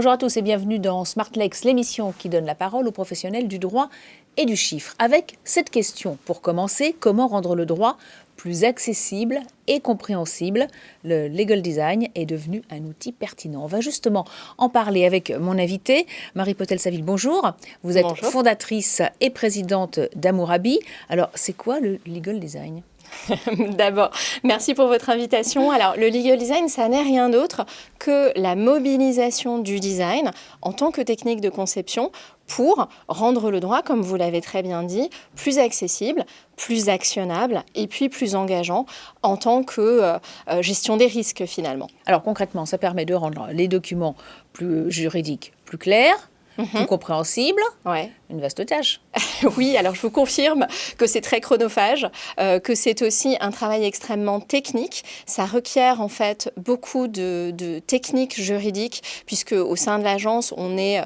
Bonjour à tous et bienvenue dans Smartlex, l'émission qui donne la parole aux professionnels du droit et du chiffre. Avec cette question, pour commencer, comment rendre le droit plus accessible et compréhensible? Le legal design est devenu un outil pertinent. On va justement en parler avec mon invitée, Marie Potel-Saville. Bonjour. Vous êtes fondatrice et présidente d'Amourabi. Alors, c'est quoi le legal design ? D'abord, merci pour votre invitation. Alors, le legal design, ça n'est rien d'autre que la mobilisation du design en tant que technique de conception pour rendre le droit, comme vous l'avez très bien dit, plus accessible, plus actionnable et puis plus engageant en tant que gestion des risques finalement. Alors concrètement, ça permet de rendre les documents plus juridiques, plus clairs, plus compréhensibles. Ouais. Une vaste tâche. Oui, alors je vous confirme que c'est très chronophage, que c'est aussi un travail extrêmement technique. Ça requiert en fait beaucoup de techniques juridiques, puisque au sein de l'agence, on est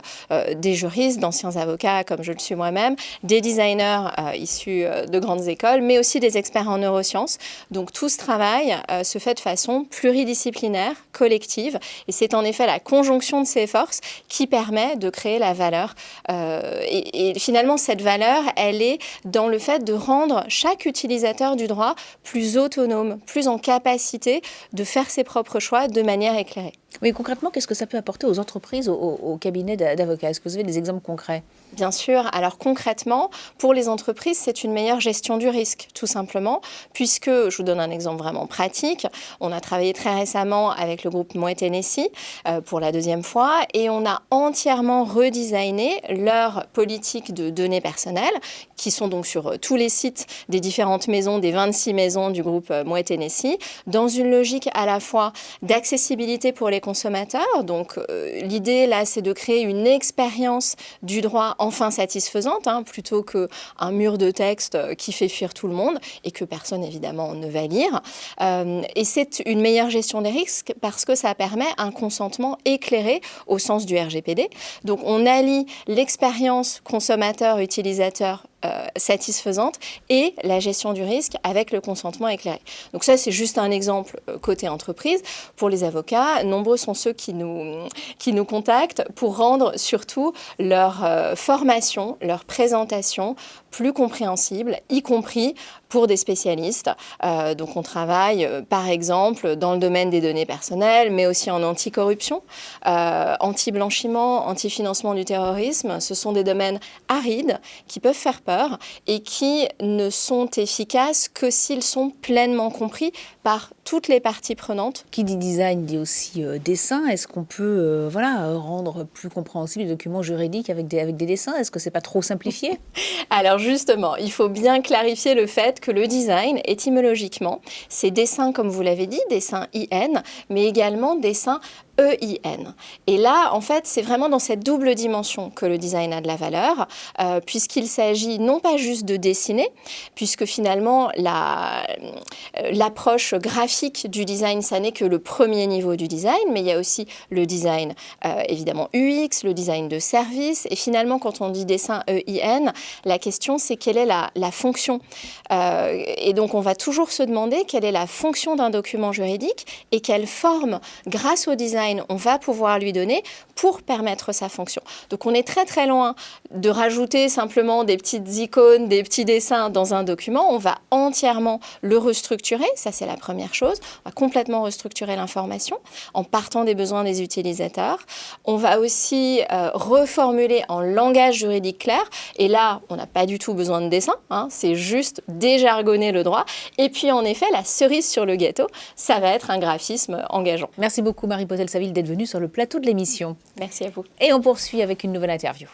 des juristes, d'anciens avocats, comme je le suis moi-même, des designers issus de grandes écoles, mais aussi des experts en neurosciences. Donc tout ce travail se fait de façon pluridisciplinaire, collective, et c'est en effet la conjonction de ces forces qui permet de créer la valeur. Et finalement, cette valeur, elle est dans le fait de rendre chaque utilisateur du droit plus autonome, plus en capacité de faire ses propres choix de manière éclairée. Mais concrètement, qu'est-ce que ça peut apporter aux entreprises, aux cabinets d'avocats? Est-ce que vous avez des exemples concrets? Bien sûr. Alors concrètement, pour les entreprises, c'est une meilleure gestion du risque, tout simplement, puisque, je vous donne un exemple vraiment pratique, on a travaillé très récemment avec le groupe Moët Hennessy pour la deuxième fois, et on a entièrement redesigné leur politique de données personnelles, qui sont donc sur tous les sites des différentes maisons, des 26 maisons du groupe Moët Hennessy, dans une logique à la fois d'accessibilité pour les consommateurs. Donc l'idée là, c'est de créer une expérience du droit enfin satisfaisante, plutôt qu'un mur de texte qui fait fuir tout le monde et que personne évidemment ne va lire. Et c'est une meilleure gestion des risques parce que ça permet un consentement éclairé au sens du RGPD. Donc on allie l'expérience consommateur-utilisateur satisfaisante et la gestion du risque avec le consentement éclairé. Donc ça, c'est juste un exemple côté entreprise. Pour les avocats, nombreux sont ceux qui nous contactent pour rendre surtout leur formation, leur présentation plus compréhensible, y compris pour des spécialistes. Donc on travaille par exemple dans le domaine des données personnelles, mais aussi en anticorruption, anti-blanchiment, anti-financement du terrorisme. Ce sont des domaines arides qui peuvent faire peur et qui ne sont efficaces que s'ils sont pleinement compris par toutes les parties prenantes. Qui dit design dit aussi dessin. Est-ce qu'on peut rendre plus compréhensible les documents juridiques avec des dessins? Est-ce que c'est pas trop simplifié? Alors justement, il faut bien clarifier le fait que le design, étymologiquement, c'est dessin, comme vous l'avez dit, dessin IN, mais également dessin EIN. Et là, en fait, c'est vraiment dans cette double dimension que le design a de la valeur, puisqu'il s'agit non pas juste de dessiner, puisque finalement, l'approche graphique du design, ça n'est que le premier niveau du design, mais il y a aussi le design, évidemment, UX, le design de service, et finalement, quand on dit dessin EIN, la question, c'est quelle est la fonction. Et donc, on va toujours se demander quelle est la fonction d'un document juridique et quelle forme, grâce au design, on va pouvoir lui donner pour permettre sa fonction. Donc on est très très loin de rajouter simplement des petites icônes, des petits dessins dans un document. On va entièrement le restructurer, ça c'est la première chose. On va complètement restructurer l'information en partant des besoins des utilisateurs. On va aussi reformuler en langage juridique clair. Et là, on n'a pas du tout besoin de dessin, c'est juste déjargonner le droit. Et puis en effet, la cerise sur le gâteau, ça va être un graphisme engageant. Merci beaucoup Marie Potel-Saville d'être venue sur le plateau de l'émission. Merci à vous. Et on poursuit avec une nouvelle interview.